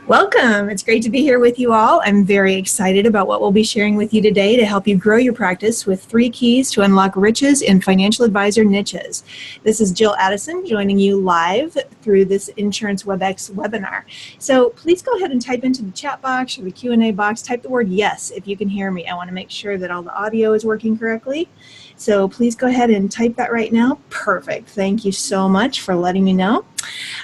Welcome. It's great to be here with you all. I'm very excited about what we'll be sharing with you today to help you grow your practice with 3 keys to unlock riches in financial advisor niches. This is Jill Addison joining you live through this Insurance WebEx webinar. So please go ahead and type into the chat box or the Q&A box, type the word yes if you can hear me. I want to make sure that all the audio is working correctly. So please go ahead and type that right now. Perfect. Thank you so much for letting me know.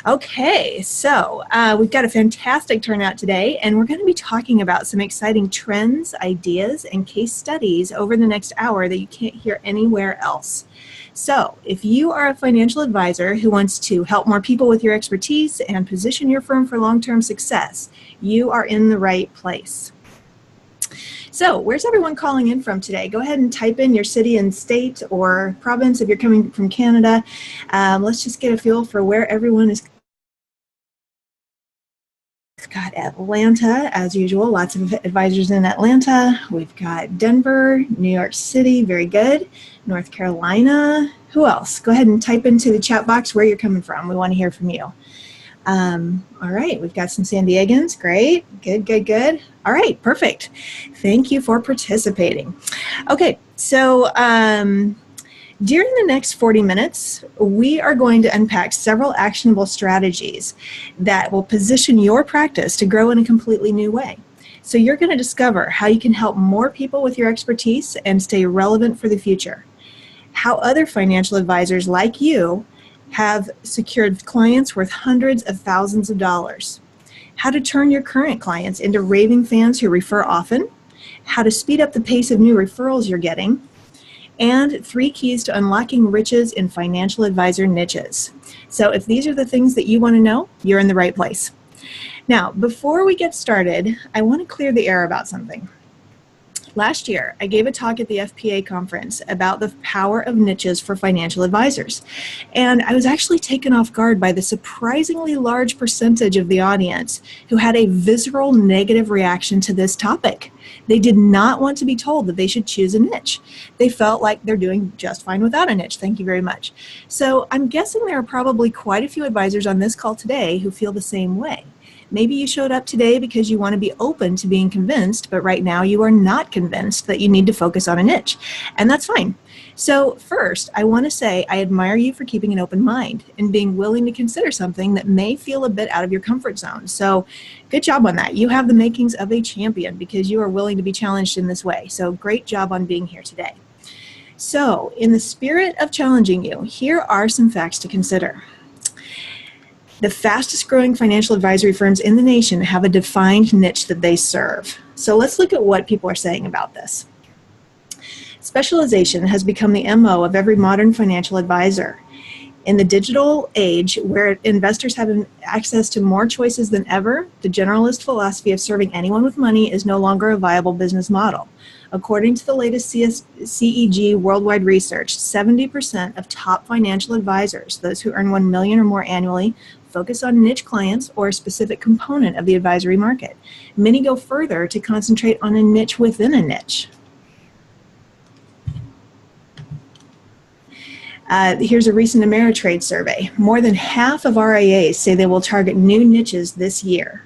Okay, so we've got a fantastic turnout today, and we're going to be talking about some exciting trends, ideas, and case studies over the next hour that you can't hear anywhere else. So if you are a financial advisor who wants to help more people with your expertise and position your firm for long-term success, you are in the right place. So where's everyone calling in from today? Go ahead and type in your city and state or province if you're coming from Canada. Let's just get a feel for where everyone is. We've got Atlanta, as usual, lots of advisors in Atlanta. We've got Denver, New York City, very good. North Carolina. Who else? Go ahead and type into the chat box where you're coming from. We want to hear from you. All right, we've got some San Diegans. Great. Good, good, good. All right, perfect. Thank you for participating. Okay, so during the next 40 minutes, we are going to unpack several actionable strategies that will position your practice to grow in a completely new way. So you're going to discover how you can help more people with your expertise and stay relevant for the future. How other financial advisors like you have secured clients worth hundreds of thousands of dollars. How to turn your current clients into raving fans who refer often. How to speed up the pace of new referrals you're getting. And 3 keys to unlocking riches in financial advisor niches. So if these are the things that you want to know, you're in the right place. Now, before we get started, I want to clear the air about something. Last year, I gave a talk at the FPA conference about the power of niches for financial advisors. And I was actually taken off guard by the surprisingly large percentage of the audience who had a visceral negative reaction to this topic. They did not want to be told that they should choose a niche. They felt like they're doing just fine without a niche. Thank you very much. So I'm guessing there are probably quite a few advisors on this call today who feel the same way. Maybe you showed up today because you want to be open to being convinced, but right now you are not convinced that you need to focus on a niche, and that's fine. So first, I want to say I admire you for keeping an open mind and being willing to consider something that may feel a bit out of your comfort zone. So good job on that. You have the makings of a champion because you are willing to be challenged in this way. So great job on being here today. So in the spirit of challenging you, here are some facts to consider. The fastest growing financial advisory firms in the nation have a defined niche that they serve. So let's look at what people are saying about this. Specialization has become the MO of every modern financial advisor. In the digital age, where investors have access to more choices than ever, the generalist philosophy of serving anyone with money is no longer a viable business model. According to the latest CEG worldwide research, 70% of top financial advisors, those who earn $1 million or more annually, focus on niche clients or a specific component of the advisory market. Many go further to concentrate on a niche within a niche. Here's a recent Ameritrade survey. More than half of RIAs say they will target new niches this year.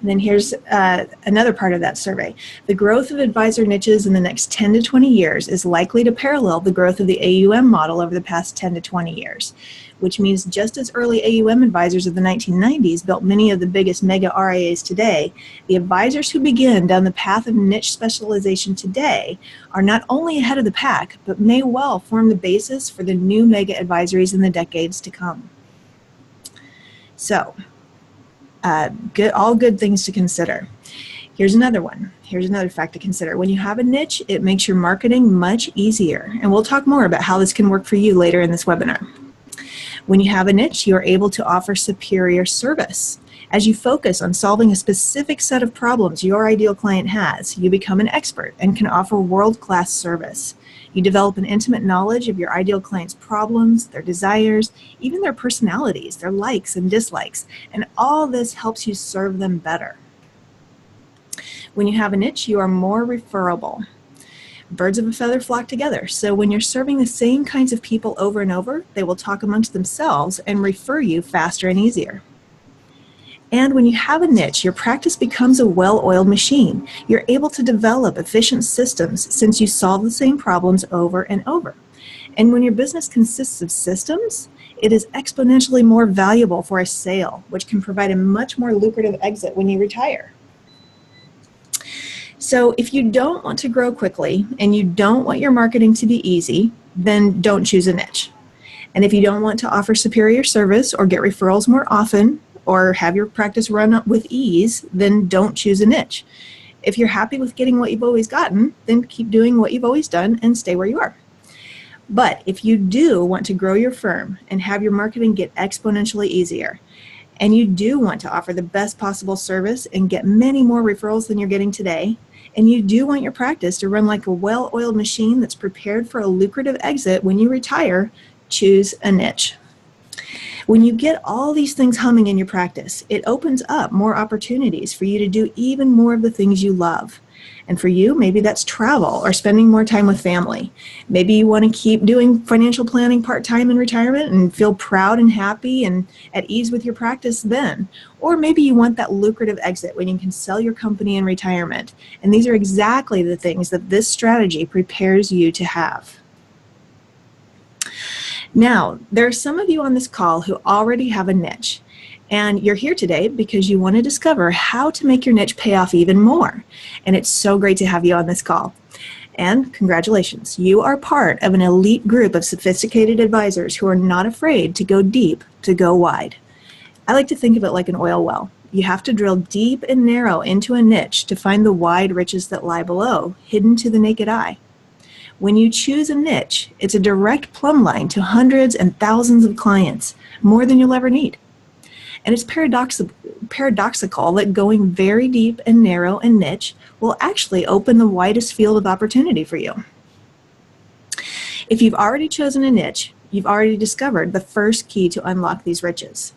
And then here's another part of that survey. The growth of advisor niches in the next 10 to 20 years is likely to parallel the growth of the AUM model over the past 10 to 20 years, which means just as early AUM advisors of the 1990s built many of the biggest mega RIAs today, the advisors who begin down the path of niche specialization today are not only ahead of the pack, but may well form the basis for the new mega advisories in the decades to come. So, all good things to consider. Here's another one. Here's another fact to consider. When you have a niche, it makes your marketing much easier. And we'll talk more about how this can work for you later in this webinar. When you have a niche, you are able to offer superior service. As you focus on solving a specific set of problems your ideal client has, you become an expert and can offer world-class service. You develop an intimate knowledge of your ideal client's problems, their desires, even their personalities, their likes and dislikes, and all this helps you serve them better. When you have a niche, you are more referable. Birds of a feather flock together. So when you're serving the same kinds of people over and over, they will talk amongst themselves and refer you faster and easier. And when you have a niche, your practice becomes a well-oiled machine. You're able to develop efficient systems since you solve the same problems over and over. And when your business consists of systems, it is exponentially more valuable for a sale, which can provide a much more lucrative exit when you retire. So if you don't want to grow quickly and you don't want your marketing to be easy, then don't choose a niche. And if you don't want to offer superior service or get referrals more often or have your practice run with ease, then don't choose a niche. If you're happy with getting what you've always gotten, then keep doing what you've always done and stay where you are. But if you do want to grow your firm and have your marketing get exponentially easier, and you do want to offer the best possible service and get many more referrals than you're getting today, and you do want your practice to run like a well-oiled machine that's prepared for a lucrative exit when you retire, choose a niche. When you get all these things humming in your practice, it opens up more opportunities for you to do even more of the things you love. And for you, maybe that's travel or spending more time with family. Maybe you want to keep doing financial planning part-time in retirement and feel proud and happy and at ease with your practice then. Or maybe you want that lucrative exit when you can sell your company in retirement. And these are exactly the things that this strategy prepares you to have. Now, there are some of you on this call who already have a niche. And you're here today because you want to discover how to make your niche pay off even more. And it's so great to have you on this call. And congratulations, you are part of an elite group of sophisticated advisors who are not afraid to go deep, to go wide. I like to think of it like an oil well. You have to drill deep and narrow into a niche to find the wide riches that lie below, hidden to the naked eye. When you choose a niche, it's a direct plumb line to hundreds and thousands of clients, more than you'll ever need. And it's paradoxical that going very deep and narrow and niche will actually open the widest field of opportunity for you. If you've already chosen a niche, you've already discovered the first key to unlock these riches.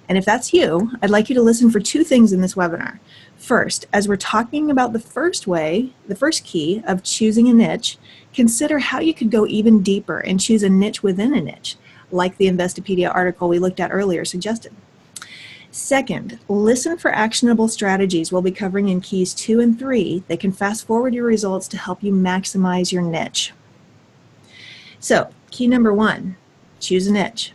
And if that's you, I'd like you to listen for two things in this webinar. First, as we're talking about the first key of choosing a niche, consider how you could go even deeper and choose a niche within a niche, like the Investopedia article we looked at earlier suggested. Second, listen for actionable strategies we'll be covering in keys 2 and 3 that can fast forward your results to help you maximize your niche. So, key number 1, choose a niche.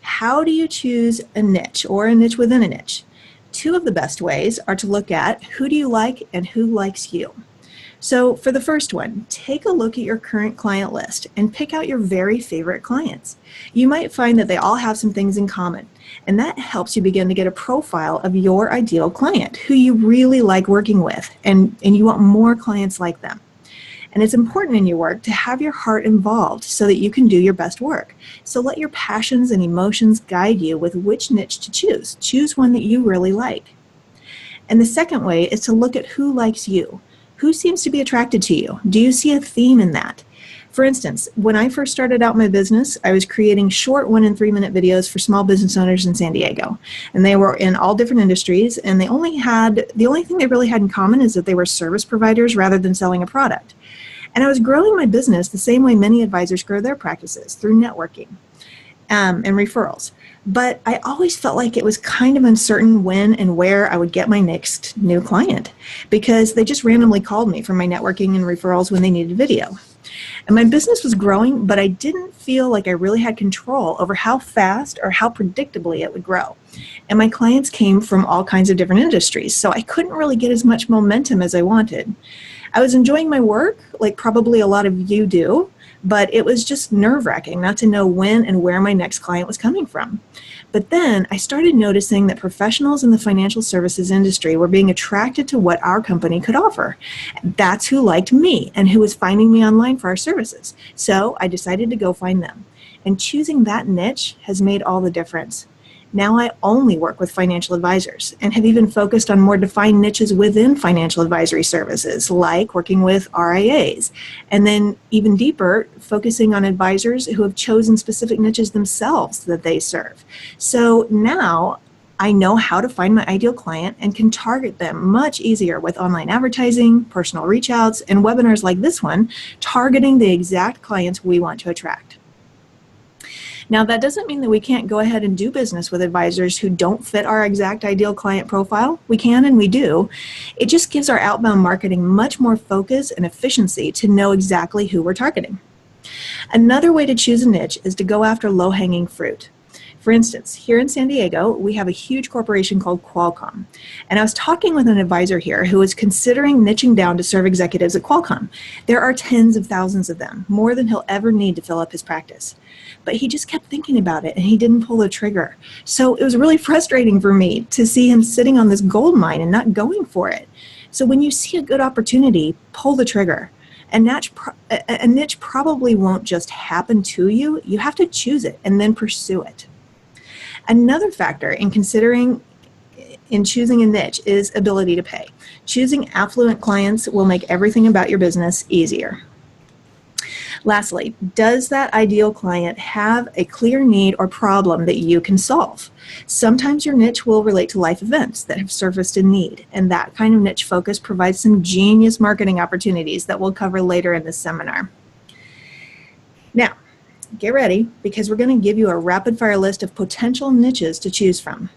How do you choose a niche or a niche within a niche? Two of the best ways are to look at who do you like and who likes you. So for the first one, take a look at your current client list and pick out your very favorite clients. You might find that they all have some things in common, and that helps you begin to get a profile of your ideal client, who you really like working with, and you want more clients like them. And it's important in your work to have your heart involved so that you can do your best work. So let your passions and emotions guide you with which niche to choose. Choose one that you really like. And the second way is to look at who likes you. Who seems to be attracted to you? Do you see a theme in that? For instance, when I first started out my business, I was creating short 1 and 3 minute videos for small business owners in San Diego. And they were in all different industries, and the only thing they really had in common is that they were service providers rather than selling a product. And I was growing my business the same way many advisors grow their practices, through networking and referrals. But I always felt like it was kind of uncertain when and where I would get my next new client, because they just randomly called me for my networking and referrals when they needed video. And my business was growing, but I didn't feel like I really had control over how fast or how predictably it would grow. And my clients came from all kinds of different industries, so I couldn't really get as much momentum as I wanted. I was enjoying my work, like probably a lot of you do, but it was just nerve-wracking not to know when and where my next client was coming from. But then I started noticing that professionals in the financial services industry were being attracted to what our company could offer. That's who liked me and who was finding me online for our services. So I decided to go find them. And choosing that niche has made all the difference. Now I only work with financial advisors and have even focused on more defined niches within financial advisory services, like working with RIAs, and then even deeper, focusing on advisors who have chosen specific niches themselves that they serve. So now I know how to find my ideal client and can target them much easier with online advertising, personal reach outs, and webinars like this one, targeting the exact clients we want to attract. Now, that doesn't mean that we can't go ahead and do business with advisors who don't fit our exact ideal client profile. We can and we do. It just gives our outbound marketing much more focus and efficiency to know exactly who we're targeting. Another way to choose a niche is to go after low-hanging fruit. For instance, here in San Diego, we have a huge corporation called Qualcomm. And I was talking with an advisor here who is considering niching down to serve executives at Qualcomm. There are tens of thousands of them, more than he'll ever need to fill up his practice. But he just kept thinking about it and he didn't pull the trigger. So it was really frustrating for me to see him sitting on this gold mine and not going for it. So when you see a good opportunity, pull the trigger. A niche probably won't just happen to you. You have to choose it and then pursue it. Another factor in choosing a niche is ability to pay. Choosing affluent clients will make everything about your business easier. Lastly, does that ideal client have a clear need or problem that you can solve? Sometimes your niche will relate to life events that have surfaced in need, and that kind of niche focus provides some genius marketing opportunities that we'll cover later in this seminar. Now, get ready, because we're going to give you a rapid-fire list of potential niches to choose from.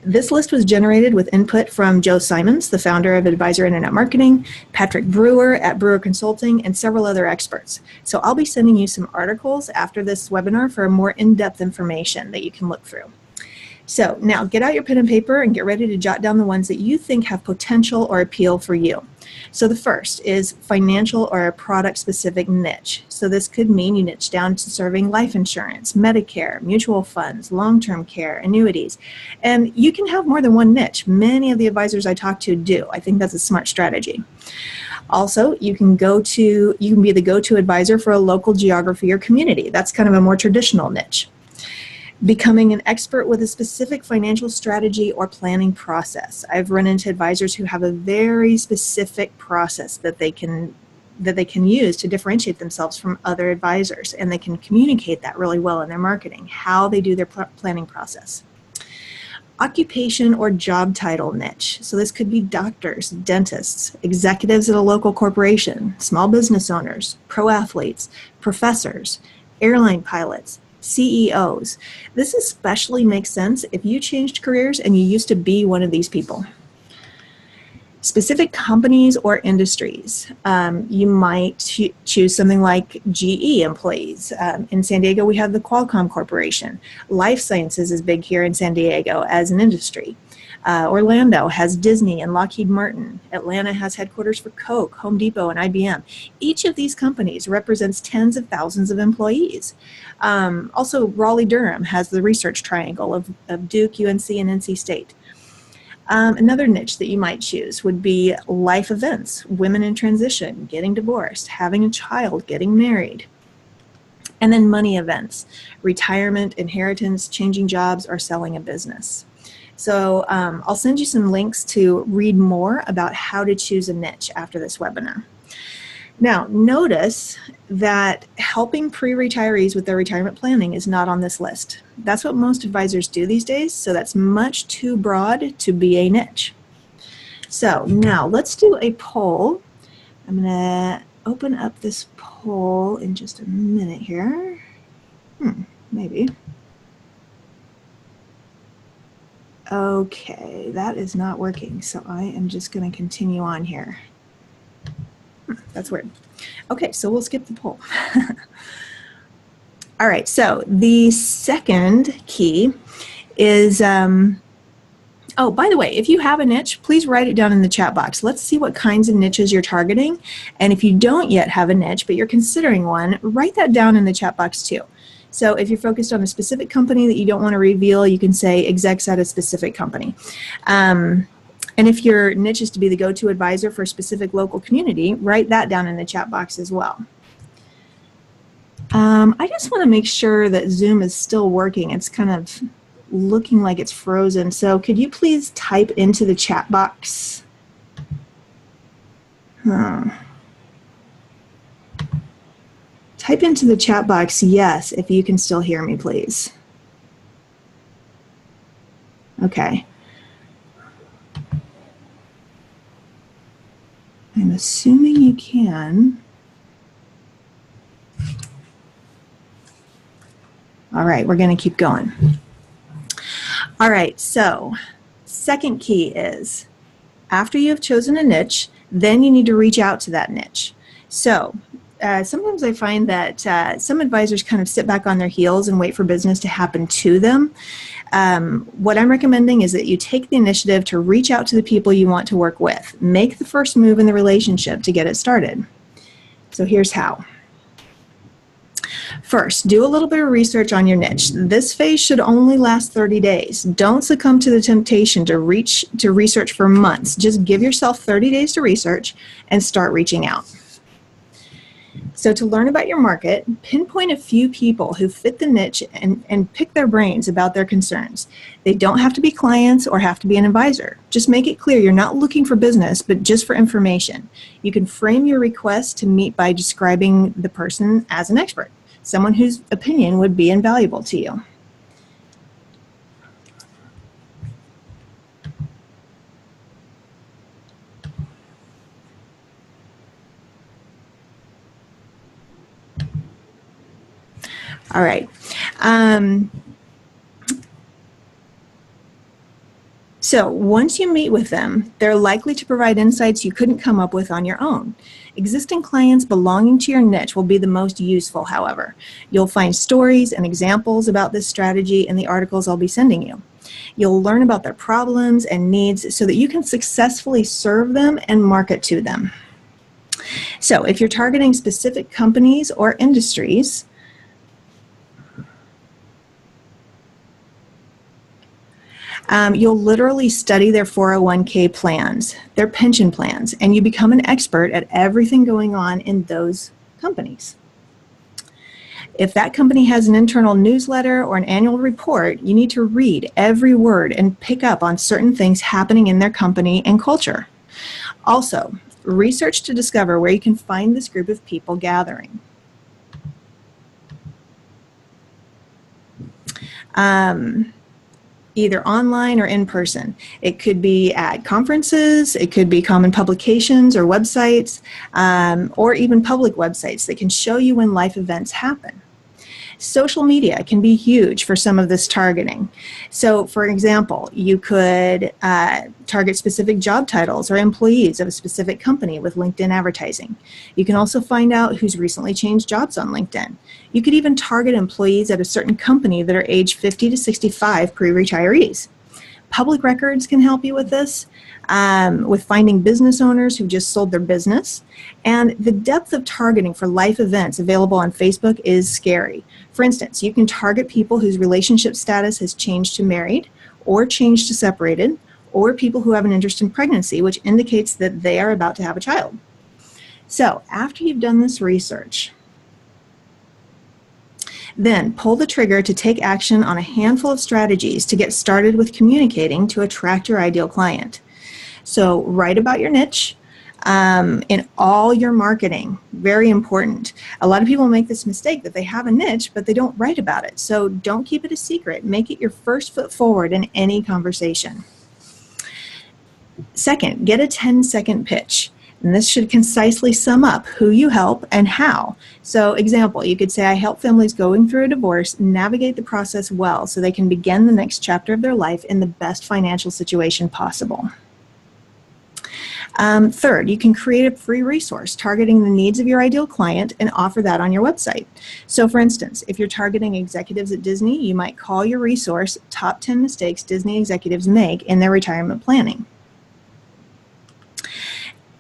This list was generated with input from Joe Simons, the founder of Advisor Internet Marketing, Patrick Brewer at Brewer Consulting, and several other experts. So I'll be sending you some articles after this webinar for more in-depth information that you can look through. So now get out your pen and paper and get ready to jot down the ones that you think have potential or appeal for you. So the first is financial or a product-specific niche. So this could mean you niche down to serving life insurance, Medicare, mutual funds, long-term care, annuities. And you can have more than one niche. Many of the advisors I talk to do. I think that's a smart strategy. Also, you can be the go-to advisor for a local geography or community. That's kind of a more traditional niche. Becoming an expert with a specific financial strategy or planning process. I've run into advisors who have a very specific process that they can use to differentiate themselves from other advisors, and they can communicate that really well in their marketing, how they do their planning process. Occupation or job title niche. So this could be doctors, dentists, executives at a local corporation, small business owners, pro athletes, professors, airline pilots, CEOs. This especially makes sense if you changed careers and you used to be one of these people. Specific companies or industries. You might choose something like GE employees. In San Diego, we have the Qualcomm Corporation. Life sciences is big here in San Diego as an industry. Orlando has Disney and Lockheed Martin. Atlanta has headquarters for Coke, Home Depot, and IBM. Each of these companies represents tens of thousands of employees. Also, Raleigh-Durham has the research triangle of Duke, UNC, and NC State. Another niche that you might choose would be life events, women in transition, getting divorced, having a child, getting married. And then money events, retirement, inheritance, changing jobs, or selling a business. So I'll send you some links to read more about how to choose a niche after this webinar. Now, notice that helping pre-retirees with their retirement planning is not on this list. That's what most advisors do these days, so that's much too broad to be a niche. So now let's do a poll. I'm going to open up this poll in just a minute here. Maybe. Okay, that is not working, so I am just going to continue on here. That's weird. Okay, so we'll skip the poll. All right, so the second key is, oh, by the way, if you have a niche, please write it down in the chat box. Let's see what kinds of niches you're targeting. And if you don't yet have a niche, but you're considering one, write that down in the chat box too. So if you're focused on a specific company that you don't want to reveal, you can say execs at a specific company. And if your niche is to be the go-to advisor for a specific local community, write that down in the chat box as well. I just want to make sure that Zoom is still working. It's kind of looking like it's frozen. So could you please type into the chat box? Type into the chat box yes if you can still hear me, please. Okay. I'm assuming you can. All All right, we're going to keep going. All right, so second key is after you have chosen a niche, then you need to reach out to that niche. So sometimes I find that some advisors kind of sit back on their heels and wait for business to happen to them. What I'm recommending is that you take the initiative to reach out to the people you want to work with. Make the first move in the relationship to get it started. So here's how. First, do a little bit of research on your niche. This phase should only last 30 days. Don't succumb to the temptation to research for months. Just give yourself 30 days to research and start reaching out. So to learn about your market, pinpoint a few people who fit the niche and pick their brains about their concerns. They don't have to be clients or have to be an advisor. Just make it clear you're not looking for business, but just for information. You can frame your request to meet by describing the person as an expert, someone whose opinion would be invaluable to you. All right. So once you meet with them, they're likely to provide insights you couldn't come up with on your own. Existing clients belonging to your niche will be the most useful, however. You'll find stories and examples about this strategy in the articles I'll be sending you. You'll learn about their problems and needs so that you can successfully serve them and market to them. So if you're targeting specific companies or industries, you'll literally study their 401k plans, their pension plans, and you become an expert at everything going on in those companies. If that company has an internal newsletter or an annual report, you need to read every word and pick up on certain things happening in their company and culture. Also, research to discover where you can find this group of people gathering. Either online or in person. It could be at conferences, it could be common publications or websites, or even public websites that can show you when life events happen. Social media can be huge for some of this targeting. So for example, you could target specific job titles or employees of a specific company with LinkedIn advertising. You can also find out who's recently changed jobs on LinkedIn. You could even target employees at a certain company that are age 50 to 65 pre-retirees. Public records can help you with this, with finding business owners who just sold their business. And the depth of targeting for life events available on Facebook is scary. For instance, you can target people whose relationship status has changed to married, or changed to separated, or people who have an interest in pregnancy, which indicates that they are about to have a child. So after you've done this research, then pull the trigger to take action on a handful of strategies to get started with communicating to attract your ideal client. So write about your niche in all your marketing. Very important. A lot of people make this mistake that they have a niche, but they don't write about it. So don't keep it a secret. Make it your first foot forward in any conversation. Second, get a 10-second pitch. And this should concisely sum up who you help and how. So example, you could say, I help families going through a divorce navigate the process well so they can begin the next chapter of their life in the best financial situation possible. Third, you can create a free resource targeting the needs of your ideal client and offer that on your website. So for instance, if you're targeting executives at Disney, you might call your resource Top 10 Mistakes Disney Executives Make in Their Retirement Planning.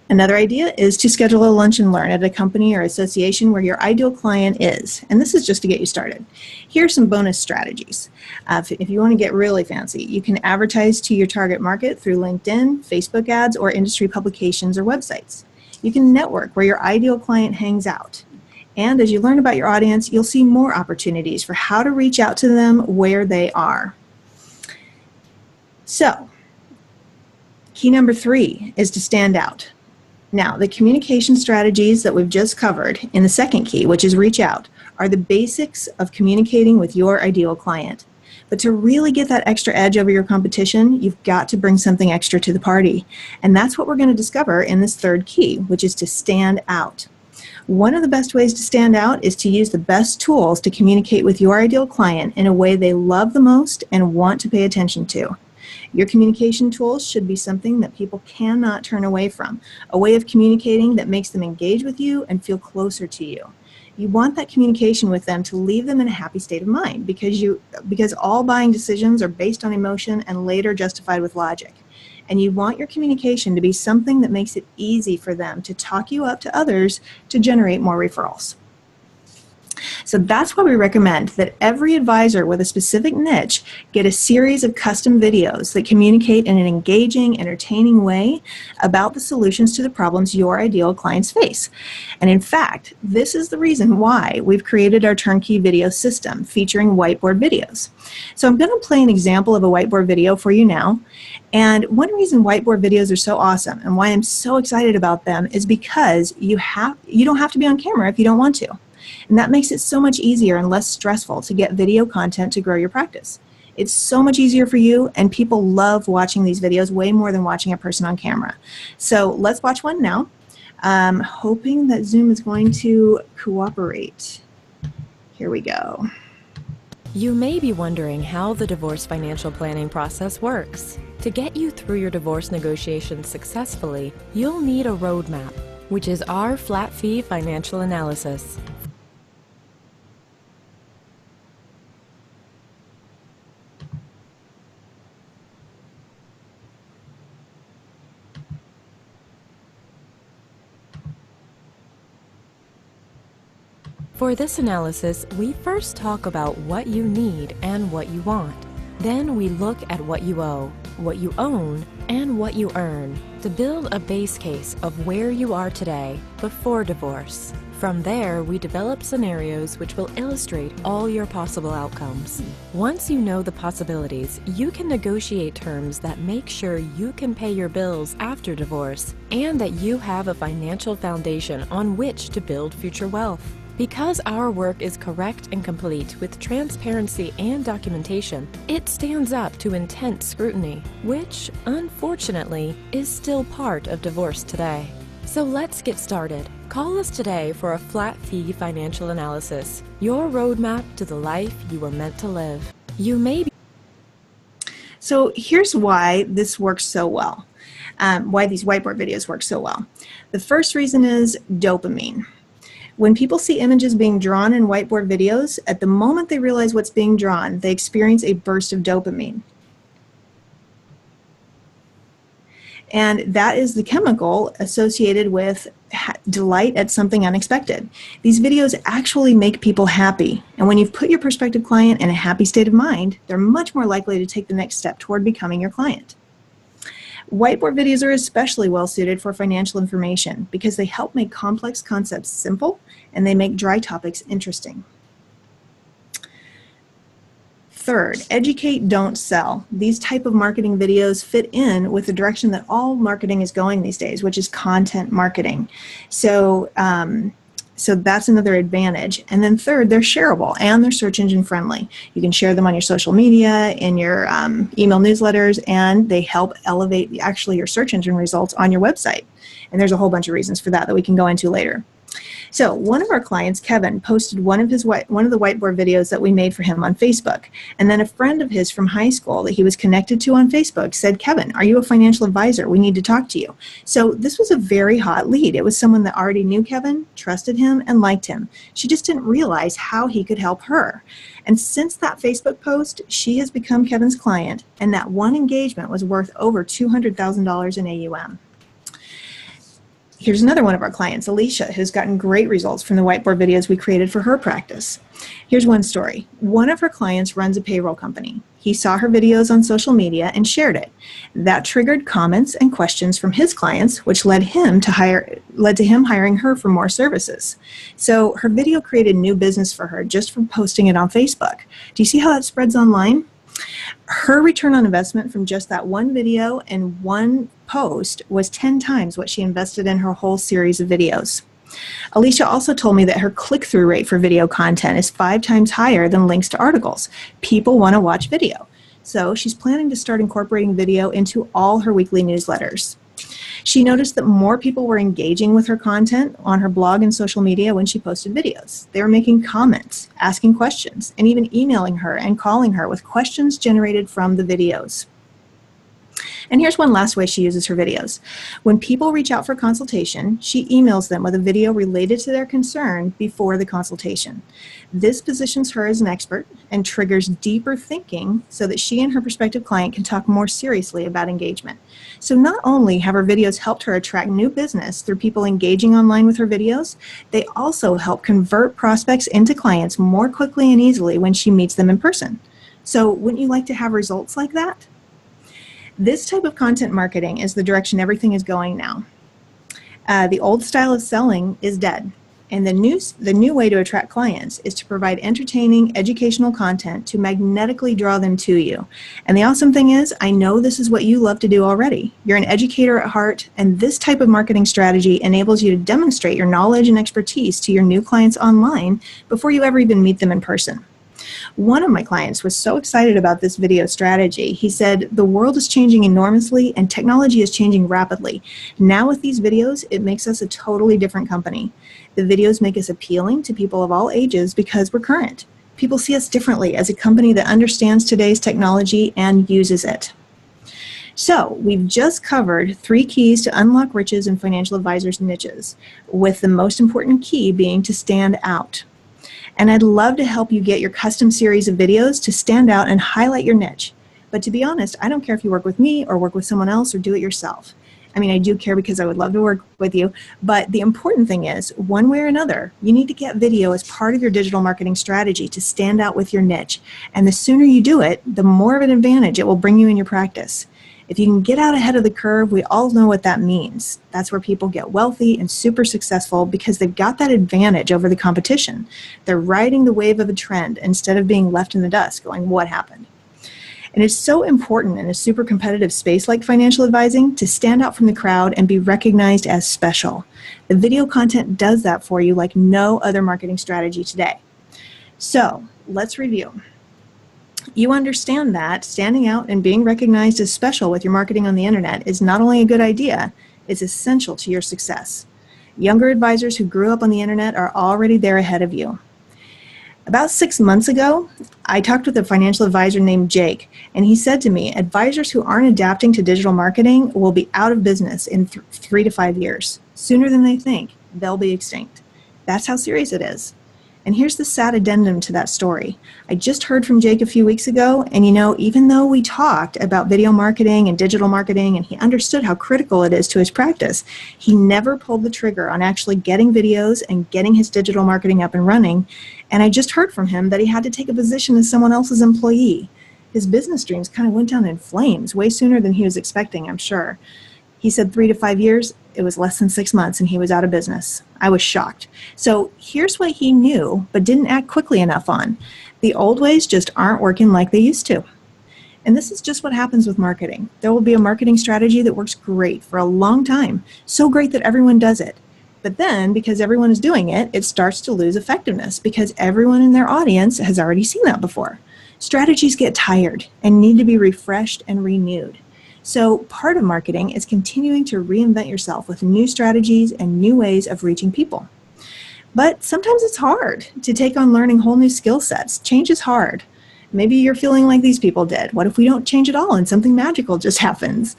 Another idea is to schedule a lunch and learn at a company or association where your ideal client is. And this is just to get you started. Here are some bonus strategies. If you want to get really fancy, you can advertise to your target market through LinkedIn, Facebook ads, or industry publications or websites. You can network where your ideal client hangs out. And as you learn about your audience, you'll see more opportunities for how to reach out to them where they are. So, key number 3 is to stand out. Now, the communication strategies that we've just covered in the second key, which is reach out, are the basics of communicating with your ideal client. But to really get that extra edge over your competition, you've got to bring something extra to the party. And that's what we're going to discover in this third key, which is to stand out. One of the best ways to stand out is to use the best tools to communicate with your ideal client in a way they love the most and want to pay attention to. Your communication tools should be something that people cannot turn away from, a way of communicating that makes them engage with you and feel closer to you. You want that communication with them to leave them in a happy state of mind because all buying decisions are based on emotion and later justified with logic. And you want your communication to be something that makes it easy for them to talk you up to others to generate more referrals. So that's why we recommend that every advisor with a specific niche get a series of custom videos that communicate in an engaging, entertaining way about the solutions to the problems your ideal clients face. And in fact, this is the reason why we've created our turnkey video system featuring whiteboard videos. So I'm going to play an example of a whiteboard video for you now. And one reason whiteboard videos are so awesome and why I'm so excited about them is because you don't have to be on camera if you don't want to. And that makes it so much easier and less stressful to get video content to grow your practice. It's so much easier for you, and people love watching these videos way more than watching a person on camera. So let's watch one now. Hoping that Zoom is going to cooperate. Here we go. You may be wondering how the divorce financial planning process works. To get you through your divorce negotiations successfully, you'll need a roadmap, which is our flat fee financial analysis. For this analysis, we first talk about what you need and what you want. Then we look at what you owe, what you own, and what you earn to build a base case of where you are today before divorce. From there, we develop scenarios which will illustrate all your possible outcomes. Once you know the possibilities, you can negotiate terms that make sure you can pay your bills after divorce and that you have a financial foundation on which to build future wealth. Because our work is correct and complete with transparency and documentation, it stands up to intense scrutiny, which, unfortunately, is still part of divorce today. So let's get started. Call us today for a flat fee financial analysis, your roadmap to the life you were meant to live. You may be. So here's why this works so well, why these whiteboard videos work so well. The first reason is dopamine. When people see images being drawn in whiteboard videos, at the moment they realize what's being drawn, they experience a burst of dopamine. And that is the chemical associated with delight at something unexpected. These videos actually make people happy. And when you've put your prospective client in a happy state of mind, they're much more likely to take the next step toward becoming your client. Whiteboard videos are especially well suited for financial information because they help make complex concepts simple and they make dry topics interesting. Third, educate, don't sell. These type of marketing videos fit in with the direction that all marketing is going these days, which is content marketing. So that's another advantage. And then third, they're shareable and they're search engine friendly. You can share them on your social media, in your email newsletters, and they help elevate your search engine results on your website. And there's a whole bunch of reasons for that we can go into later. So one of our clients, Kevin, posted one of the whiteboard videos that we made for him on Facebook. And then a friend of his from high school that he was connected to on Facebook said, "Kevin, are you a financial advisor? We need to talk to you." So this was a very hot lead. It was someone that already knew Kevin, trusted him, and liked him. She just didn't realize how he could help her. And since that Facebook post, she has become Kevin's client, and that one engagement was worth over $200,000 in AUM. Here's another one of our clients, Alicia, who's gotten great results from the whiteboard videos we created for her practice. Here's one story. One of her clients runs a payroll company. He saw her videos on social media and shared it. That triggered comments and questions from his clients, which led to him hiring her for more services. So her video created new business for her just from posting it on Facebook. Do you see how that spreads online? Her return on investment from just that one video and one post was 10 times what she invested in her whole series of videos. Alicia also told me that her click-through rate for video content is 5 times higher than links to articles. People want to watch video. So she's planning to start incorporating video into all her weekly newsletters. She noticed that more people were engaging with her content on her blog and social media when she posted videos. They were making comments, asking questions, and even emailing her and calling her with questions generated from the videos. And here's one last way she uses her videos. When people reach out for consultation, she emails them with a video related to their concern before the consultation. This positions her as an expert and triggers deeper thinking so that she and her prospective client can talk more seriously about engagement. So not only have her videos helped her attract new business through people engaging online with her videos, they also help convert prospects into clients more quickly and easily when she meets them in person. So wouldn't you like to have results like that? This type of content marketing is the direction everything is going now. The old style of selling is dead, and the new way to attract clients is to provide entertaining, educational content to magnetically draw them to you. And the awesome thing is, I know this is what you love to do already. You're an educator at heart, and this type of marketing strategy enables you to demonstrate your knowledge and expertise to your new clients online before you ever even meet them in person. One of my clients was so excited about this video strategy. He said, the world is changing enormously and technology is changing rapidly. Now with these videos, it makes us a totally different company. The videos make us appealing to people of all ages because we're current. People see us differently as a company that understands today's technology and uses it. So we've just covered 3 keys to unlock riches in financial advisors' niches, with the most important key being to stand out. And I'd love to help you get your custom series of videos to stand out and highlight your niche. But to be honest, I don't care if you work with me or work with someone else or do it yourself. I mean, I do care because I would love to work with you, but the important thing is, one way or another, you need to get video as part of your digital marketing strategy to stand out with your niche. And the sooner you do it, the more of an advantage it will bring you in your practice. If you can get out ahead of the curve, we all know what that means. That's where people get wealthy and super successful because they've got that advantage over the competition. They're riding the wave of a trend instead of being left in the dust going, what happened? And it's so important in a super competitive space like financial advising to stand out from the crowd and be recognized as special. The video content does that for you like no other marketing strategy today. So let's review. You understand that standing out and being recognized as special with your marketing on the internet is not only a good idea, it's essential to your success. Younger advisors who grew up on the internet are already there ahead of you. About 6 months ago, I talked with a financial advisor named Jake, and he said to me, advisors who aren't adapting to digital marketing will be out of business in 3 to 5 years. Sooner than they think, they'll be extinct. That's how serious it is. And here's the sad addendum to that story. I just heard from Jake a few weeks ago, and you know, even though we talked about video marketing and digital marketing, and he understood how critical it is to his practice, he never pulled the trigger on actually getting videos and getting his digital marketing up and running. And I just heard from him that he had to take a position as someone else's employee. His business dreams kind of went down in flames way sooner than he was expecting, I'm sure. He said 3 to 5 years. It was less than 6 months and he was out of business. I was shocked. So here's what he knew but didn't act quickly enough on. The old ways just aren't working like they used to. And this is just what happens with marketing. There will be a marketing strategy that works great for a long time, so great that everyone does it. But then, because everyone is doing it, it starts to lose effectiveness because everyone in their audience has already seen that before. Strategies get tired and need to be refreshed and renewed. So part of marketing is continuing to reinvent yourself with new strategies and new ways of reaching people. But sometimes it's hard to take on learning whole new skill sets. Change is hard. Maybe you're feeling like these people did. What if we don't change at all and something magical just happens?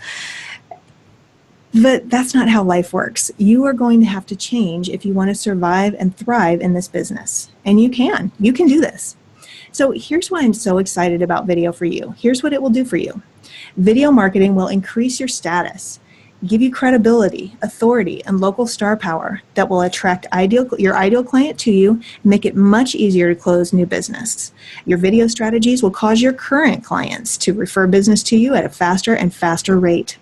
But that's not how life works. You are going to have to change if you want to survive and thrive in this business. And you can. You can do this. So here's why I'm so excited about video for you. Here's what it will do for you. Video marketing will increase your status, give you credibility, authority, and local star power that will attract your ideal client to you and make it much easier to close new business. Your video strategies will cause your current clients to refer business to you at a faster and faster rate.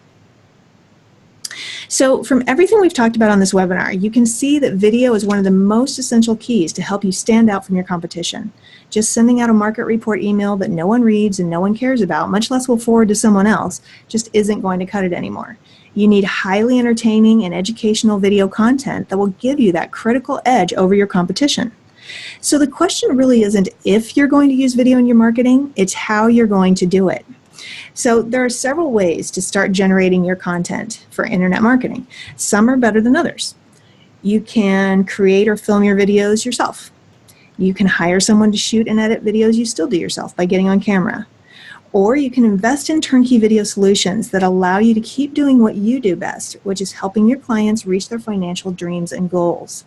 So from everything we've talked about on this webinar, you can see that video is one of the most essential keys to help you stand out from your competition. Just sending out a market report email that no one reads and no one cares about, much less will forward to someone else, just isn't going to cut it anymore. You need highly entertaining and educational video content that will give you that critical edge over your competition. So the question really isn't if you're going to use video in your marketing, it's how you're going to do it. So there are several ways to start generating your content for internet marketing. Some are better than others. You can create or film your videos yourself. You can hire someone to shoot and edit videos you still do yourself by getting on camera. Or you can invest in turnkey video solutions that allow you to keep doing what you do best, which is helping your clients reach their financial dreams and goals.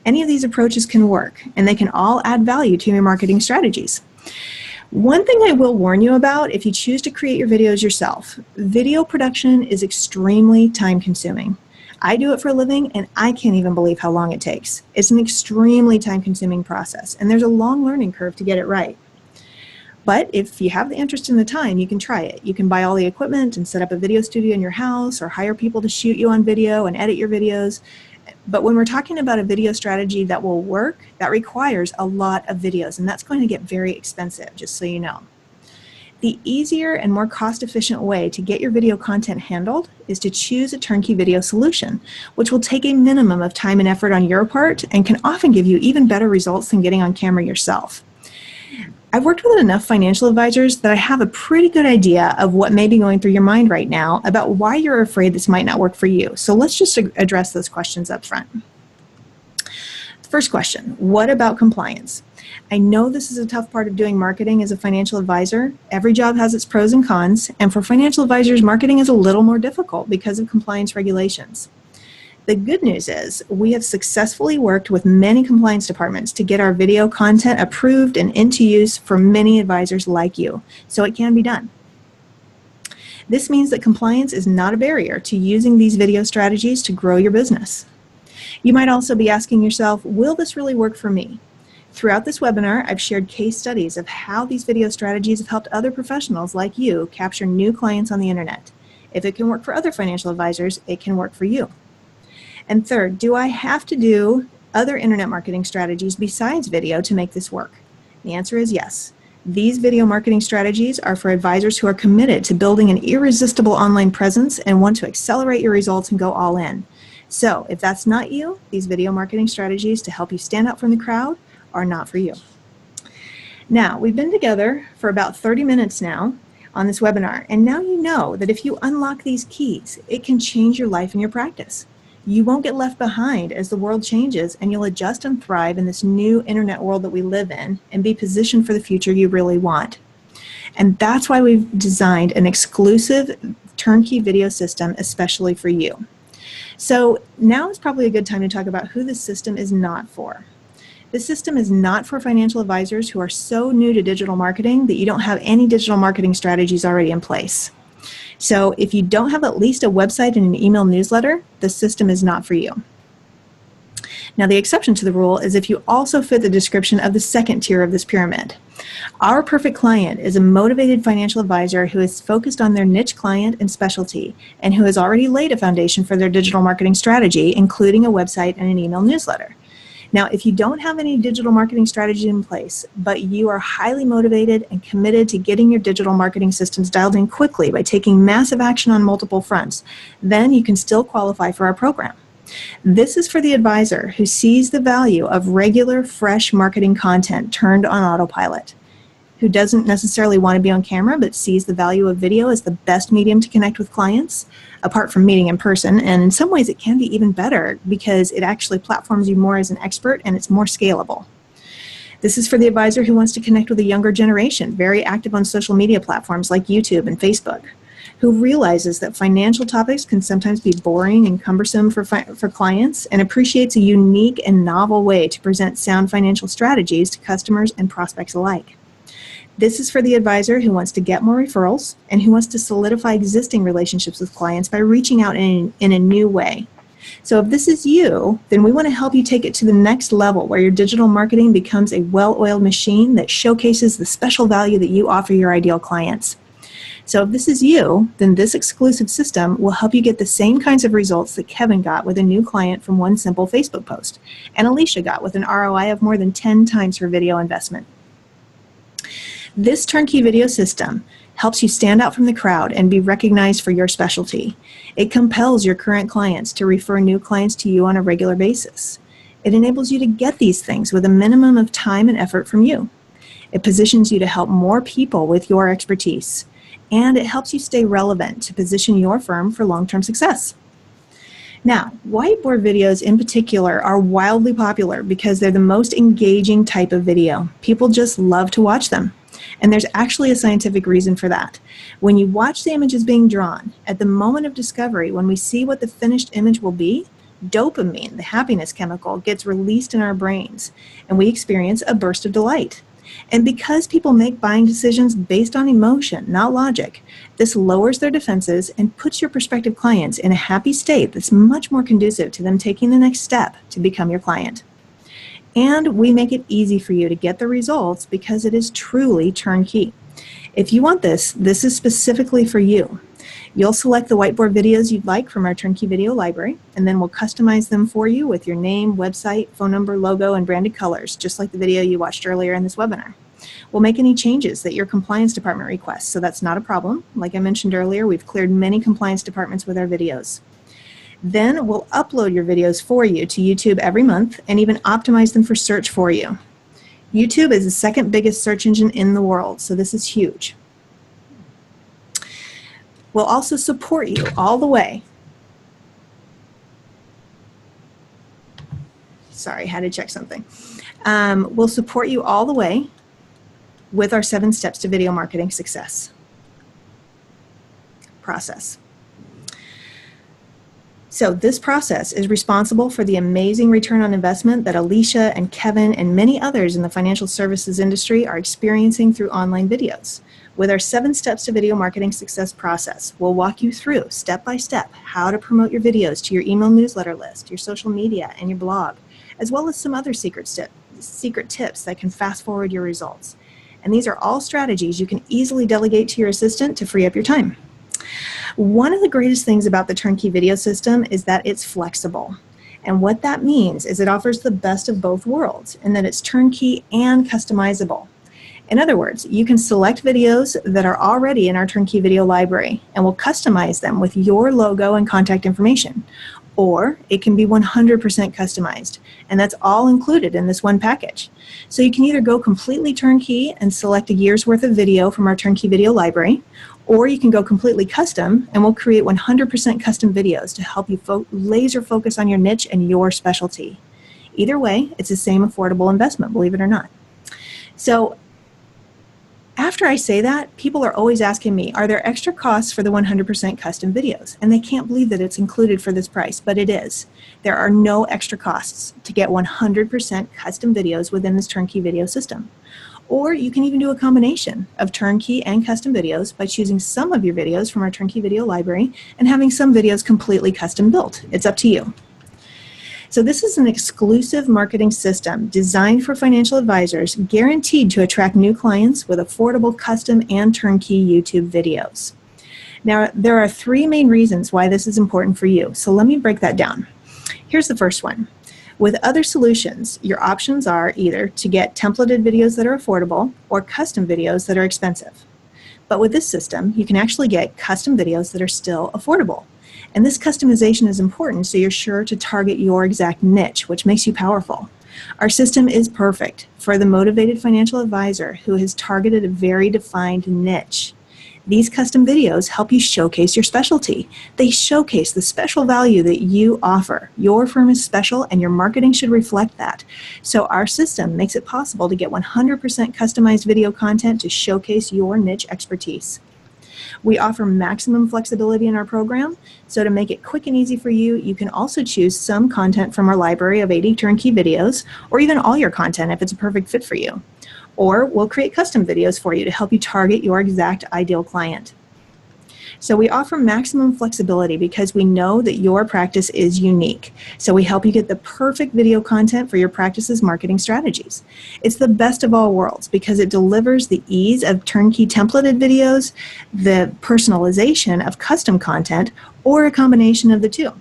Any of these approaches can work, and they can all add value to your marketing strategies. One thing I will warn you about if you choose to create your videos yourself, video production is extremely time-consuming. I do it for a living, and I can't even believe how long it takes. It's an extremely time-consuming process, and there's a long learning curve to get it right. But if you have the interest in the time, you can try it. You can buy all the equipment and set up a video studio in your house or hire people to shoot you on video and edit your videos. But when we're talking about a video strategy that will work, that requires a lot of videos, and that's going to get very expensive, just so you know. The easier and more cost-efficient way to get your video content handled is to choose a turnkey video solution, which will take a minimum of time and effort on your part and can often give you even better results than getting on camera yourself. I've worked with enough financial advisors that I have a pretty good idea of what may be going through your mind right now about why you're afraid this might not work for you. So let's just address those questions up front. First question, what about compliance? I know this is a tough part of doing marketing as a financial advisor. Every job has its pros and cons, and for financial advisors, marketing is a little more difficult because of compliance regulations. The good news is we have successfully worked with many compliance departments to get our video content approved and into use for many advisors like you, so it can be done. This means that compliance is not a barrier to using these video strategies to grow your business. You might also be asking yourself, will this really work for me? Throughout this webinar, I've shared case studies of how these video strategies have helped other professionals like you capture new clients on the internet. If it can work for other financial advisors, it can work for you. And third, do I have to do other internet marketing strategies besides video to make this work? The answer is yes. These video marketing strategies are for advisors who are committed to building an irresistible online presence and want to accelerate your results and go all in. So if that's not you, these video marketing strategies to help you stand out from the crowd are not for you. Now, we've been together for about 30 minutes now on this webinar, and now you know that if you unlock these keys, it can change your life and your practice. You won't get left behind as the world changes, and you'll adjust and thrive in this new internet world that we live in and be positioned for the future you really want. And that's why we've designed an exclusive turnkey video system especially for you. So now is probably a good time to talk about who this system is not for. This system is not for financial advisors who are so new to digital marketing that you don't have any digital marketing strategies already in place. So if you don't have at least a website and an email newsletter, the system is not for you. Now, the exception to the rule is if you also fit the description of the second tier of this pyramid. Our perfect client is a motivated financial advisor who is focused on their niche client and specialty, and who has already laid a foundation for their digital marketing strategy, including a website and an email newsletter. Now, if you don't have any digital marketing strategy in place, but you are highly motivated and committed to getting your digital marketing systems dialed in quickly by taking massive action on multiple fronts, then you can still qualify for our program. This is for the advisor who sees the value of regular, fresh marketing content turned on autopilot, who doesn't necessarily want to be on camera, but sees the value of video as the best medium to connect with clients, apart from meeting in person. And in some ways, it can be even better because it actually platforms you more as an expert and it's more scalable. This is for the advisor who wants to connect with a younger generation, very active on social media platforms like YouTube and Facebook, who realizes that financial topics can sometimes be boring and cumbersome for clients, and appreciates a unique and novel way to present sound financial strategies to customers and prospects alike. This is for the advisor who wants to get more referrals and who wants to solidify existing relationships with clients by reaching out in a new way. So if this is you, then we want to help you take it to the next level where your digital marketing becomes a well-oiled machine that showcases the special value that you offer your ideal clients. So if this is you, then this exclusive system will help you get the same kinds of results that Kevin got with a new client from one simple Facebook post, and Alicia got with an ROI of more than 10 times her video investment. This turnkey video system helps you stand out from the crowd and be recognized for your specialty. It compels your current clients to refer new clients to you on a regular basis. It enables you to get these things with a minimum of time and effort from you. It positions you to help more people with your expertise. and it helps you stay relevant to position your firm for long-term success. Now, whiteboard videos in particular are wildly popular because they're the most engaging type of video. People just love to watch them. And there's actually a scientific reason for that. When you watch the images being drawn, at the moment of discovery, when we see what the finished image will be, dopamine, the happiness chemical, gets released in our brains, and we experience a burst of delight. And because people make buying decisions based on emotion, not logic, this lowers their defenses and puts your prospective clients in a happy state that's much more conducive to them taking the next step to become your client. And we make it easy for you to get the results because it is truly turnkey. If you want this, this is specifically for you. You'll select the whiteboard videos you'd like from our turnkey video library, and then we'll customize them for you with your name, website, phone number, logo, and branded colors, just like the video you watched earlier in this webinar. We'll make any changes that your compliance department requests, so that's not a problem. Like I mentioned earlier, we've cleared many compliance departments with our videos. Then we'll upload your videos for you to YouTube every month and even optimize them for search for you. YouTube is the second biggest search engine in the world, so this is huge. We'll also support you all the way. Sorry, had to check something. We'll support you all the way with our 7 steps to video marketing success process. So this process is responsible for the amazing return on investment that Alicia and Kevin and many others in the financial services industry are experiencing through online videos. With our 7 steps to video marketing success process, we'll walk you through step by step how to promote your videos to your email newsletter list, your social media, and your blog, as well as some other secret tips that can fast forward your results. And these are all strategies you can easily delegate to your assistant to free up your time. One of the greatest things about the turnkey video system is that it's flexible. And what that means is it offers the best of both worlds in that it's turnkey and customizable. In other words, you can select videos that are already in our turnkey video library and we'll customize them with your logo and contact information. Or it can be 100% customized, and that's all included in this one package. So you can either go completely turnkey and select a year's worth of video from our turnkey video library, or you can go completely custom and we'll create 100% custom videos to help you laser focus on your niche and your specialty. Either way, it's the same affordable investment, believe it or not. So after I say that, people are always asking me, are there extra costs for the 100% custom videos? And they can't believe that it's included for this price, but it is. There are no extra costs to get 100% custom videos within this turnkey video system. Or you can even do a combination of turnkey and custom videos by choosing some of your videos from our turnkey video library and having some videos completely custom built. It's up to you. So this is an exclusive marketing system designed for financial advisors, guaranteed to attract new clients with affordable custom and turnkey YouTube videos. Now, there are 3 main reasons why this is important for you. So let me break that down. Here's the first one. With other solutions, your options are either to get templated videos that are affordable or custom videos that are expensive. But with this system, you can actually get custom videos that are still affordable. And this customization is important so you're sure to target your exact niche, which makes you powerful. Our system is perfect for the motivated financial advisor who has targeted a very defined niche. These custom videos help you showcase your specialty. They showcase the special value that you offer. Your firm is special and your marketing should reflect that. So our system makes it possible to get 100% customized video content to showcase your niche expertise. We offer maximum flexibility in our program, so to make it quick and easy for you, you can also choose some content from our library of 80 turnkey videos, or even all your content if it's a perfect fit for you. Or we'll create custom videos for you to help you target your exact ideal client. So we offer maximum flexibility because we know that your practice is unique. So we help you get the perfect video content for your practice's marketing strategies. It's the best of all worlds because it delivers the ease of turnkey templated videos, the personalization of custom content, or a combination of the two.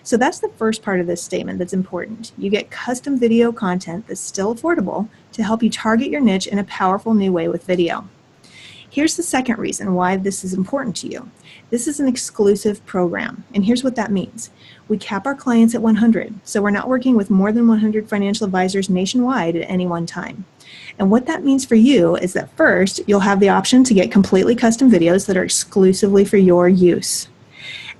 So that's the first part of this statement that's important. You get custom video content that's still affordable to help you target your niche in a powerful new way with video. Here's the second reason why this is important to you. This is an exclusive program, and here's what that means. We cap our clients at 100, so we're not working with more than 100 financial advisors nationwide at any one time. And what that means for you is that first, you'll have the option to get completely custom videos that are exclusively for your use.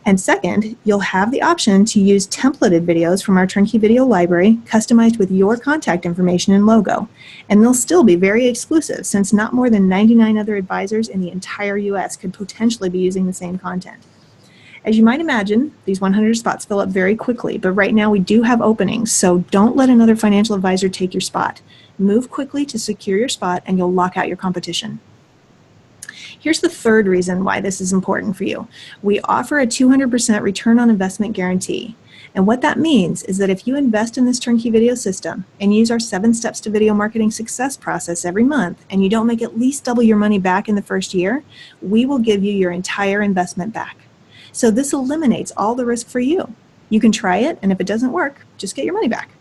And second, you'll have the option to use templated videos from our Turnkey Video Library, customized with your contact information and logo. And they'll still be very exclusive, since not more than 99 other advisors in the entire US could potentially be using the same content. As you might imagine, these 100 spots fill up very quickly, but right now we do have openings, so don't let another financial advisor take your spot. Move quickly to secure your spot and you'll lock out your competition. Here's the third reason why this is important for you. We offer a 200% return on investment guarantee. And what that means is that if you invest in this turnkey video system and use our 7 steps to video marketing success process every month, and you don't make at least double your money back in the first year, we will give you your entire investment back. So this eliminates all the risk for you. You can try it, and if it doesn't work, just get your money back.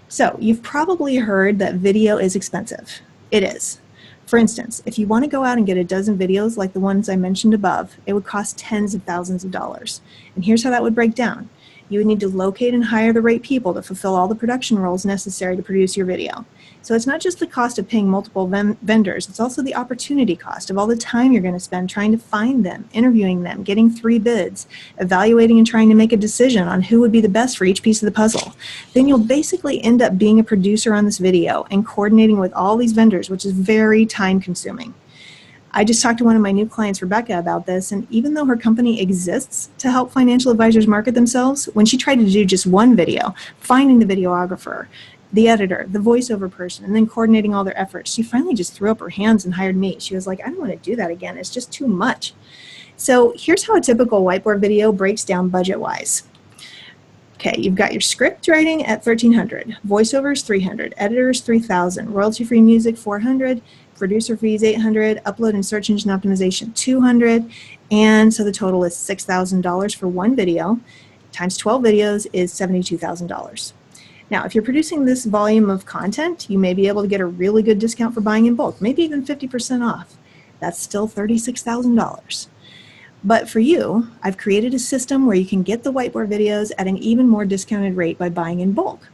So you've probably heard that video is expensive. It is. For instance, if you want to go out and get a dozen videos like the ones I mentioned above, it would cost tens of thousands of dollars. And here's how that would break down. You would need to locate and hire the right people to fulfill all the production roles necessary to produce your video. So it's not just the cost of paying multiple vendors, it's also the opportunity cost of all the time you're going to spend trying to find them, interviewing them, getting 3 bids, evaluating and trying to make a decision on who would be the best for each piece of the puzzle. Then you'll basically end up being a producer on this video and coordinating with all these vendors, which is very time consuming. I just talked to one of my new clients, Rebecca, about this, and even though her company exists to help financial advisors market themselves, when she tried to do just one video, finding the videographer, the editor, the voiceover person, and then coordinating all their efforts, she finally just threw up her hands and hired me. She was like, I don't want to do that again. It's just too much. So here's how a typical whiteboard video breaks down budget-wise. Okay, you've got your script writing at $1,300, voiceovers $300, editors $3,000, royalty-free music $400, producer fees $800, upload and search engine optimization $200, and so the total is $6,000 for one video, times 12 videos is $72,000. Now, if you're producing this volume of content, you may be able to get a really good discount for buying in bulk, maybe even 50% off. That's still $36,000. But for you, I've created a system where you can get the whiteboard videos at an even more discounted rate by buying in bulk.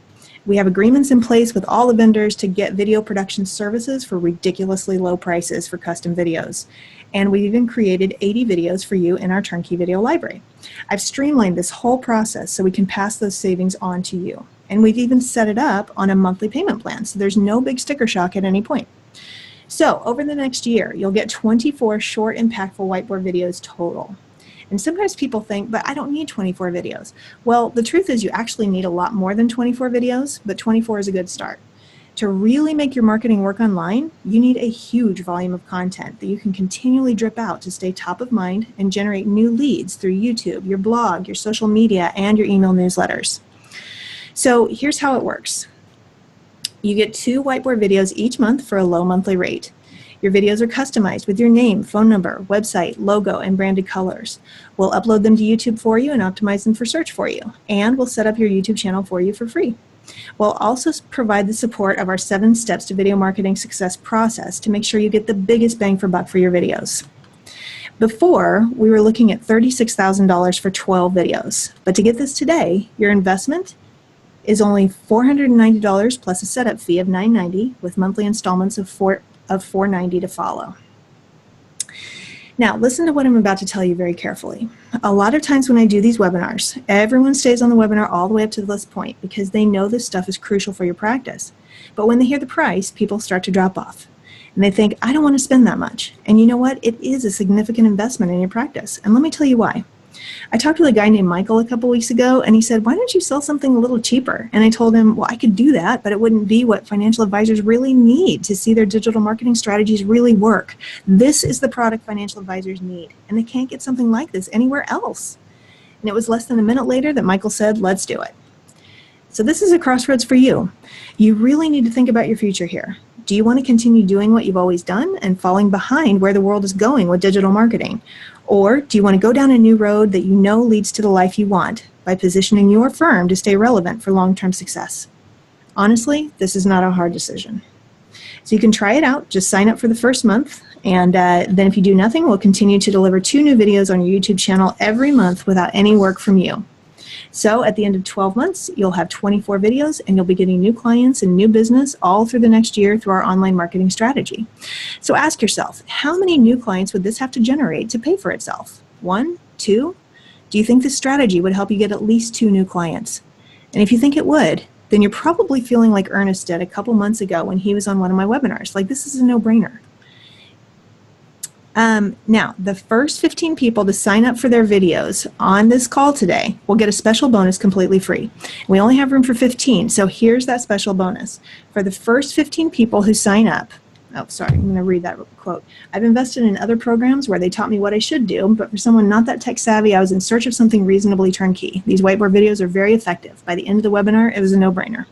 We have agreements in place with all the vendors to get video production services for ridiculously low prices for custom videos. And we've even created 80 videos for you in our Turnkey Video Library. I've streamlined this whole process so we can pass those savings on to you. And we've even set it up on a monthly payment plan, so there's no big sticker shock at any point. So over the next year, you'll get 24 short, impactful whiteboard videos total. And sometimes people think, but I don't need 24 videos. Well, the truth is you actually need a lot more than 24 videos, but 24 is a good start. To really make your marketing work online, you need a huge volume of content that you can continually drip out to stay top of mind and generate new leads through YouTube, your blog, your social media, and your email newsletters. So here's how it works. You get 2 whiteboard videos each month for a low monthly rate. Your videos are customized with your name, phone number, website, logo, and branded colors. We'll upload them to YouTube for you and optimize them for search for you. And we'll set up your YouTube channel for you for free. We'll also provide the support of our 7 steps to video marketing success process to make sure you get the biggest bang for buck for your videos. Before, we were looking at $36,000 for 12 videos. But to get this today, your investment is only $490 plus a setup fee of $990 with monthly installments of $490 to follow. Now, listen to what I'm about to tell you very carefully. A lot of times when I do these webinars, everyone stays on the webinar all the way up to this point because they know this stuff is crucial for your practice. But when they hear the price, people start to drop off. And they think, I don't want to spend that much. And you know what? It is a significant investment in your practice. And let me tell you why. I talked with a guy named Michael a couple weeks ago, and he said, why don't you sell something a little cheaper? And I told him, well, I could do that, but it wouldn't be what financial advisors really need to see their digital marketing strategies really work. This is the product financial advisors need, and they can't get something like this anywhere else. And it was less than a minute later that Michael said, let's do it. So this is a crossroads for you. You really need to think about your future here. Do you want to continue doing what you've always done and falling behind where the world is going with digital marketing? Or do you want to go down a new road that you know leads to the life you want by positioning your firm to stay relevant for long-term success? Honestly, this is not a hard decision. So you can try it out. Just sign up for the first month. And then if you do nothing, we'll continue to deliver 2 new videos on your YouTube channel every month without any work from you. So at the end of 12 months, you'll have 24 videos and you'll be getting new clients and new business all through the next year through our online marketing strategy. So ask yourself, how many new clients would this have to generate to pay for itself? 1, 2? Do you think this strategy would help you get at least 2 new clients? And if you think it would, then you're probably feeling like Ernest did a couple months ago when he was on one of my webinars. Like, this is a no-brainer. Now, the first 15 people to sign up for their videos on this call today will get a special bonus completely free. We only have room for 15, so here's that special bonus. For the first 15 people who sign up, oh, sorry, I'm going to read that quote. I've invested in other programs where they taught me what I should do, but for someone not that tech savvy, I was in search of something reasonably turnkey. These whiteboard videos are very effective. By the end of the webinar, it was a no-brainer.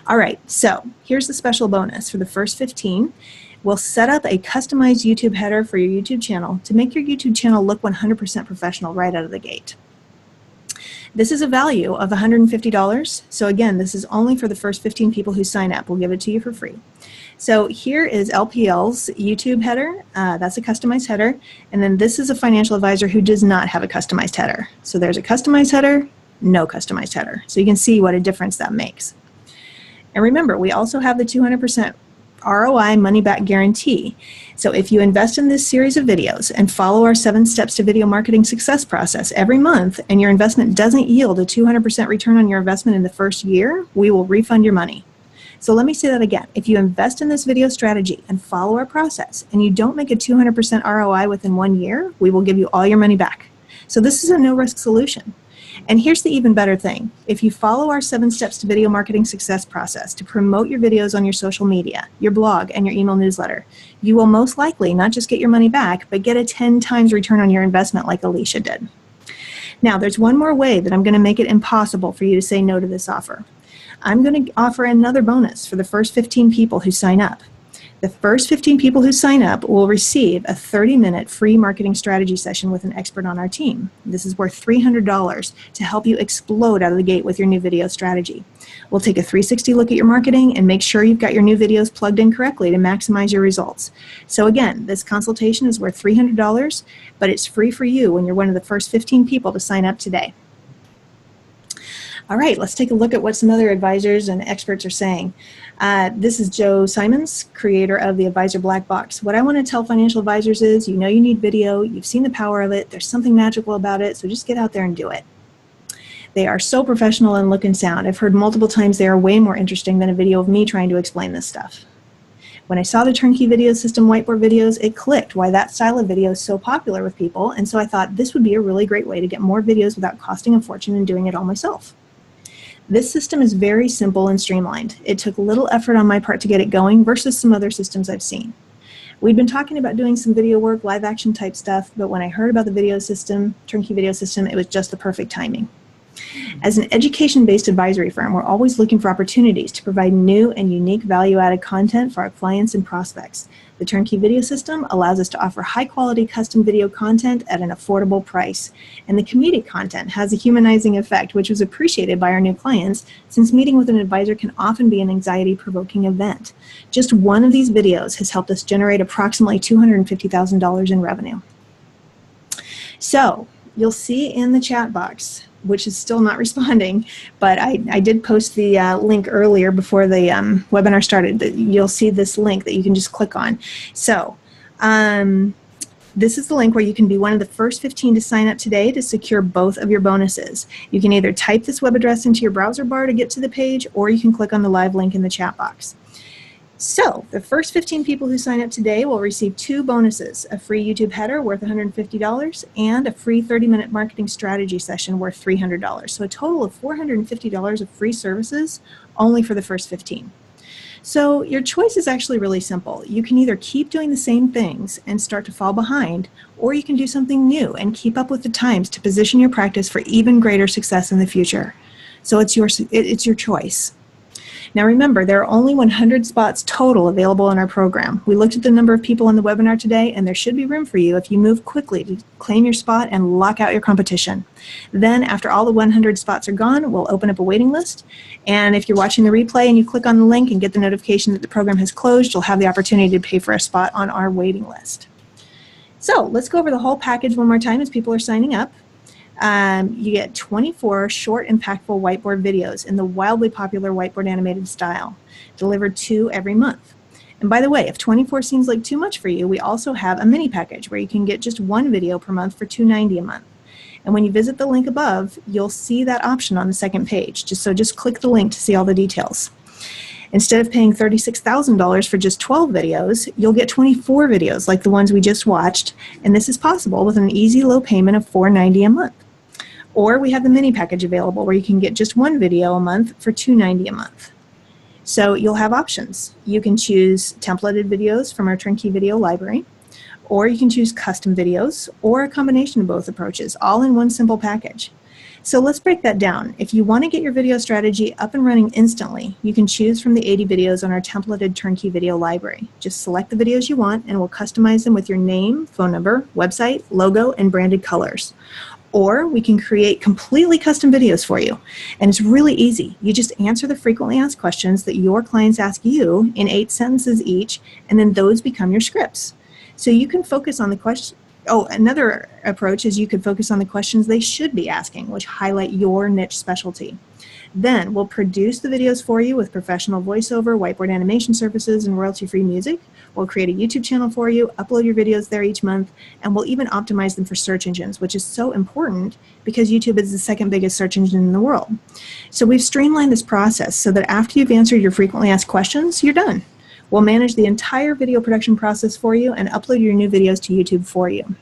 All right, so here's the special bonus. For the first 15, we'll set up a customized YouTube header for your YouTube channel to make your YouTube channel look 100% professional right out of the gate. This is a value of $150. So again, this is only for the first 15 people who sign up. We'll give it to you for free. So here is LPL's YouTube header. That's a customized header. And then this is a financial advisor who does not have a customized header. So there's a customized header, no customized header. So you can see what a difference that makes. And remember, we also have the 200% ROI money back guarantee. So if you invest in this series of videos and follow our 7 steps to video marketing success process every month and your investment doesn't yield a 200% return on your investment in the first year, we will refund your money. So let me say that again. If you invest in this video strategy and follow our process and you don't make a 200% ROI within 1 year, we will give you all your money back. So this is a no-risk solution. And here's the even better thing. If you follow our 7 steps to video marketing success process to promote your videos on your social media, your blog, and your email newsletter, you will most likely not just get your money back, but get a 10 times return on your investment like Alicia did. Now, there's one more way that I'm going to make it impossible for you to say no to this offer. I'm going to offer another bonus for the first 15 people who sign up. The first 15 people who sign up will receive a 30-minute free marketing strategy session with an expert on our team. This is worth $300 to help you explode out of the gate with your new video strategy. We'll take a 360 look at your marketing and make sure you've got your new videos plugged in correctly to maximize your results. So again, this consultation is worth $300, but it's free for you when you're one of the first 15 people to sign up today. All right, let's take a look at what some other advisors and experts are saying. This is Joe Simons, creator of the Advisor Black Box. What I want to tell financial advisors is, you know you need video, you've seen the power of it, there's something magical about it, so just get out there and do it. They are so professional in look and sound. I've heard multiple times they are way more interesting than a video of me trying to explain this stuff. When I saw the Turnkey Video System whiteboard videos, it clicked why that style of video is so popular with people, and so I thought this would be a really great way to get more videos without costing a fortune and doing it all myself. This system is very simple and streamlined. It took little effort on my part to get it going versus some other systems I've seen. We'd been talking about doing some video work, live action type stuff, but when I heard about the video system, Turnkey Video System, it was just the perfect timing. As an education-based advisory firm, we're always looking for opportunities to provide new and unique value-added content for our clients and prospects. The Turnkey Video System allows us to offer high-quality custom video content at an affordable price. And the comedic content has a humanizing effect, which was appreciated by our new clients, since meeting with an advisor can often be an anxiety-provoking event. Just one of these videos has helped us generate approximately $250,000 in revenue. So, you'll see in the chat box, which is still not responding, but I did post the link earlier before the webinar started. You'll see this link that you can just click on. So this is the link where you can be one of the first 15 to sign up today to secure both of your bonuses. You can either type this web address into your browser bar to get to the page, or you can click on the live link in the chat box. So the first 15 people who sign up today will receive 2 bonuses, a free YouTube header worth $150 and a free 30-minute marketing strategy session worth $300. So a total of $450 of free services only for the first 15. So your choice is actually really simple. You can either keep doing the same things and start to fall behind, or you can do something new and keep up with the times to position your practice for even greater success in the future. So it's your choice. Now remember, there are only 100 spots total available in our program. We looked at the number of people in the webinar today, and there should be room for you if you move quickly to claim your spot and lock out your competition. Then, after all the 100 spots are gone, we'll open up a waiting list. And if you're watching the replay and you click on the link and get the notification that the program has closed, you'll have the opportunity to pay for a spot on our waiting list. So let's go over the whole package one more time as people are signing up. You get 24 short, impactful whiteboard videos in the wildly popular whiteboard animated style, delivered 2 every month. And by the way, if 24 seems like too much for you, we also have a mini package where you can get just 1 video per month for $2.90 a month. And when you visit the link above, you'll see that option on the second page. Just click the link to see all the details. Instead of paying $36,000 for just 12 videos, you'll get 24 videos like the ones we just watched, and this is possible with an easy low payment of $4.90 a month. Or we have the mini package available where you can get just 1 video a month for $2.90 a month. So you'll have options. You can choose templated videos from our turnkey video library, or you can choose custom videos, or a combination of both approaches, all in one simple package. So let's break that down. If you want to get your video strategy up and running instantly, you can choose from the 80 videos on our templated turnkey video library. Just select the videos you want and we'll customize them with your name, phone number, website, logo, and branded colors. Or we can create completely custom videos for you. And it's really easy. You just answer the frequently asked questions that your clients ask you in 8 sentences each, and then those become your scripts. So you can focus on the question. Oh, another approach is you could focus on the questions they should be asking, which highlight your niche specialty. Then we'll produce the videos for you with professional voiceover, whiteboard animation services, and royalty-free music. We'll create a YouTube channel for you, upload your videos there each month, and we'll even optimize them for search engines, which is so important because YouTube is the second biggest search engine in the world. So we've streamlined this process so that after you've answered your frequently asked questions, you're done. We'll manage the entire video production process for you and upload your new videos to YouTube for you.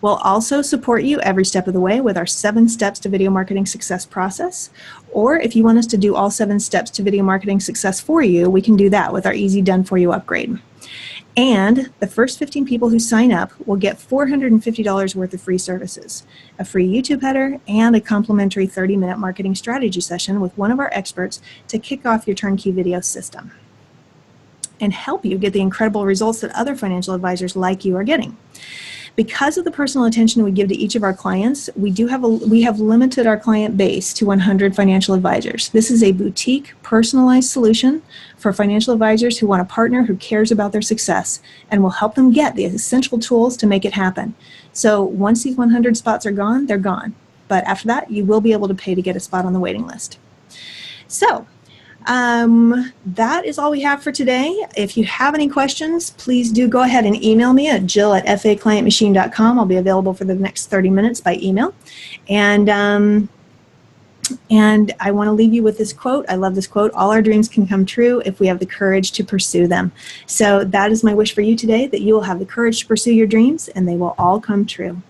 We'll also support you every step of the way with our 7 steps to video marketing success process. Or if you want us to do all 7 steps to video marketing success for you, we can do that with our Easy Done For You upgrade. And the first 15 people who sign up will get $450 worth of free services, a free YouTube header, and a complimentary 30-minute marketing strategy session with one of our experts to kick off your turnkey video system and help you get the incredible results that other financial advisors like you are getting. Because of the personal attention we give to each of our clients, we have limited our client base to 100 financial advisors. This is a boutique, personalized solution for financial advisors who want a partner who cares about their success and will help them get the essential tools to make it happen. So once these 100 spots are gone, they're gone. But after that, you will be able to pay to get a spot on the waiting list. So that is all we have for today. If you have any questions, please do go ahead and email me at jill@faclientmachine.com. I'll be available for the next 30 minutes by email. And I want to leave you with this quote. I love this quote. All our dreams can come true if we have the courage to pursue them. So that is my wish for you today, that you will have the courage to pursue your dreams and they will all come true.